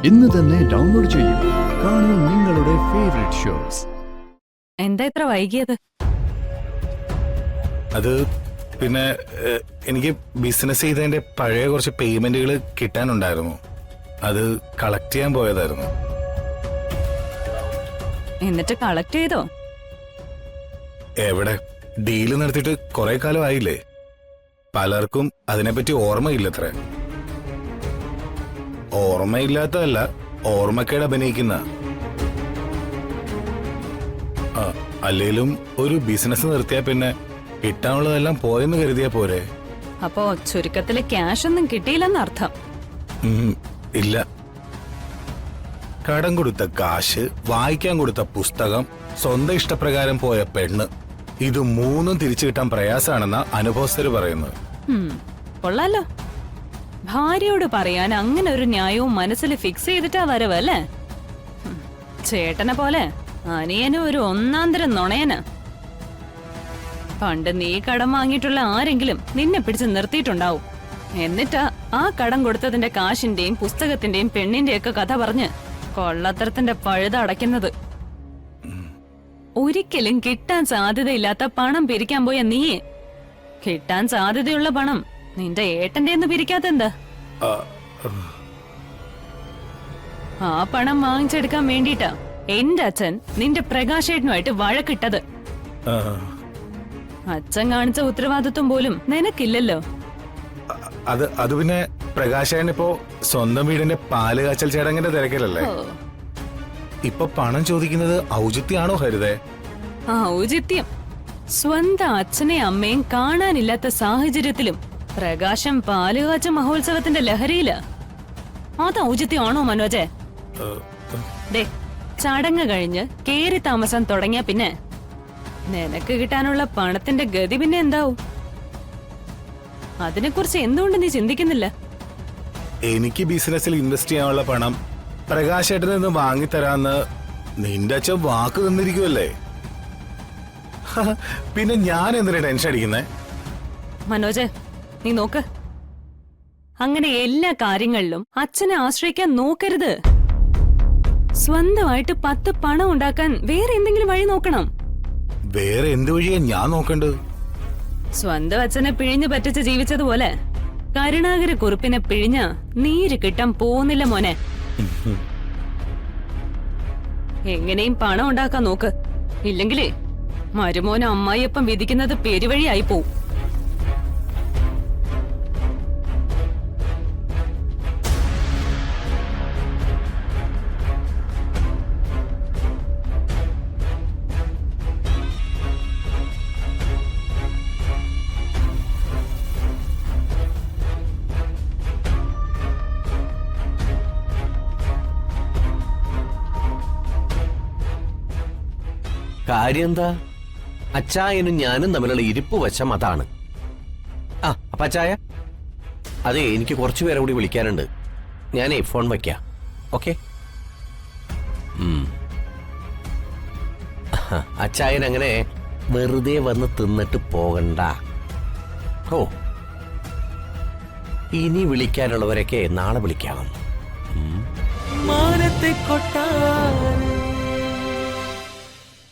ഇന്ന് തന്നെ ഡൗൺലോഡ് ചെയ്യൂ. കാണൂ നിങ്ങളുടെ ഫേവറേറ്റ് ഷോസ്. എന്താ ഇത്ര വൈകിയത്? അത് പിന്നെ എനിക്ക് ബിസിനസ് ചെയ്തതിന്റെ പഴയ കുറച്ച് പേയ്മെന്റുകൾ കിട്ടാനുണ്ടായിരുന്നു. അത് കളക്ട് ചെയ്യാൻ പോയതായിരുന്നു. എന്നിട്ട് കളക്ട് ചെയ്തോ? എവിടെ, ഡീല് നടത്തിയിട്ട് കുറെ കാലം ആയില്ലേ. പലർക്കും അതിനെപ്പറ്റി ഓർമ്മയില്ലത്ര. ഓർമ്മയില്ലാത്തതല്ല, ഓർമ്മക്കേട് അഭിനയിക്കുന്ന. അല്ലേലും ഒരു ബിസിനസ് നിർത്തിയാ പിന്നെ കിട്ടാനുള്ളതെല്ലാം പോയെന്ന് കരുതിയാ പോരെ. അപ്പോ ചുരുക്കത്തില് ക്യാഷ് ഒന്നും കിട്ടിയില്ലെന്നർത്ഥം. ഇല്ല. കടം കൊടുത്ത കാശ്, വായിക്കാൻ കൊടുത്ത പുസ്തകം, സ്വന്തം ഇഷ്ടപ്രകാരം പോയ പെണ്ണ്, ഇത് മൂന്നും തിരിച്ചു കിട്ടാൻ പ്രയാസാണെന്ന അനുഭവസ്ഥര് പറയുന്നത്. കൊള്ളാലോ. ഭാര്യയോട് പറയാൻ അങ്ങനെ ഒരു ന്യായവും മനസ്സിൽ ഫിക്സ് ചെയ്തിട്ടാ വരവല്ലേ? ചേട്ടനെ പോലെ അനിയനും ഒരു ഒന്നാന്തരം നുണയന്. പണ്ട് നീ കടം വാങ്ങിയിട്ടുള്ള ആരെങ്കിലും നിന്നെ പിടിച്ച് നിർത്തിയിട്ടുണ്ടാവും. എന്നിട്ടാ ആ കടം കൊടുത്തതിന്റെ കാശിന്റെയും പുസ്തകത്തിന്റെയും പെണ്ണിന്റെയും ഒക്കെ കഥ പറഞ്ഞ് കൊള്ളത്തരത്തിന്റെ പഴുത അടയ്ക്കുന്നത്. ഒരിക്കലും കിട്ടാൻ സാധ്യതയില്ലാത്ത പണം പിരിക്കാൻ പോയ നീയെ കിട്ടാൻ സാധ്യതയുള്ള പണം നിന്റെ ഏട്ടന്റെ എന്ന് പിരിക്കാത്തെന്താ? ആ പണം വാങ്ങിച്ചെടുക്കാൻ വേണ്ടിട്ടാ എന്റെ അച്ഛൻ നിന്റെ പ്രകാശേട്ടനുമായിട്ട് വഴക്കിട്ടത്. അച്ഛൻ കാണിച്ച ഉത്തരവാദിത്വം പോലും നിനക്കില്ലല്ലോ. അത് പിന്നെ പ്രകാശേട്ടനിപ്പോ സ്വന്തം വീടിന്റെ പാല് കാച്ചൽ ചടങ്ങിന്റെ തിരക്കിലല്ലേ. ഇപ്പൊ പണം ചോദിക്കുന്നത് ഔചിത്യാണോ ഹരിതേ? ഔചിത്യം. സ്വന്തം അച്ഛനെയും അമ്മയും കാണാനില്ലാത്ത സാഹചര്യത്തിലും പ്രകാശം പാലുകാച്ച മഹോത്സവത്തിന്റെ ലഹരിയില്. അത് ഔചിത്യമാണോ മനോജെ? ദേ, ചടങ്ങ് കഴിഞ്ഞ് കേറി താമസം തുടങ്ങിയ പിന്നെ നിനക്ക് കിട്ടാനുള്ള പണത്തിന്റെ ഗതി പിന്നെ എന്താവും? അതിനെക്കുറിച്ച് എന്തുകൊണ്ട് നീ ചിന്തിക്കുന്നില്ല? എനിക്ക് ബിസിനസ്സിൽ ഇൻവെസ്റ്റ് ചെയ്യാനുള്ള പണം പ്രകാശേട്ടനിൽ നിന്ന് വാങ്ങിത്തരാന്ന് നിന്റെ അച്ഛൻ വാക്ക് തന്നിരിക്കുമല്ലേ. പിന്നെ ഞാൻ എന്തിനാ ടെൻഷൻ അടിക്കുന്നേ? മനോജ്, നീ നോക്ക്. അങ്ങനെ എല്ലാ കാര്യങ്ങളിലും അച്ഛനെ ആശ്രയിക്കാൻ നോക്കരുത്. സ്വന്തമായിട്ട് 10 പണം ഉണ്ടാക്കാൻ വേറെ എന്തെങ്കിലും വഴി നോക്കണം. വേറെ എന്ത് വഴിയാ ഞാൻ നോക്കണ്ടത്? സ്വന്തം അച്ഛനെ പിഴിഞ്ഞു പറ്റിച്ച് ജീവിച്ചതുപോലെ കരുണാകര കുറുപ്പിനെ പിഴിഞ്ഞ നീര് കിട്ടാൻ പോകുന്നില്ല മോനെ. എങ്ങനെയും പണം ഉണ്ടാക്കാൻ നോക്ക്. ഇല്ലെങ്കിലേ മരുമോനെ അമ്മായിയപ്പം വിധിക്കുന്നത് പെരുവഴിയായി പോവും. കാര്യം എന്താ? അച്ചായനും ഞാനും തമ്മിലുള്ള ഇരിപ്പ് വശം അതാണ്. അപ്പൊ അച്ചായ, അതെ, എനിക്ക് കുറച്ചുപേരെ കൂടി വിളിക്കാനുണ്ട്. ഞാനേ ഫോൺ വയ്ക്കാം. ഓക്കെ. അച്ചായൻ അങ്ങനെ വെറുതെ വന്ന് തിന്നിട്ട് പോകണ്ട. ഓ, ഇനി വിളിക്കാനുള്ളവരൊക്കെ നാളെ വിളിക്കാം. മാനത്തെ കൊട്ടാരം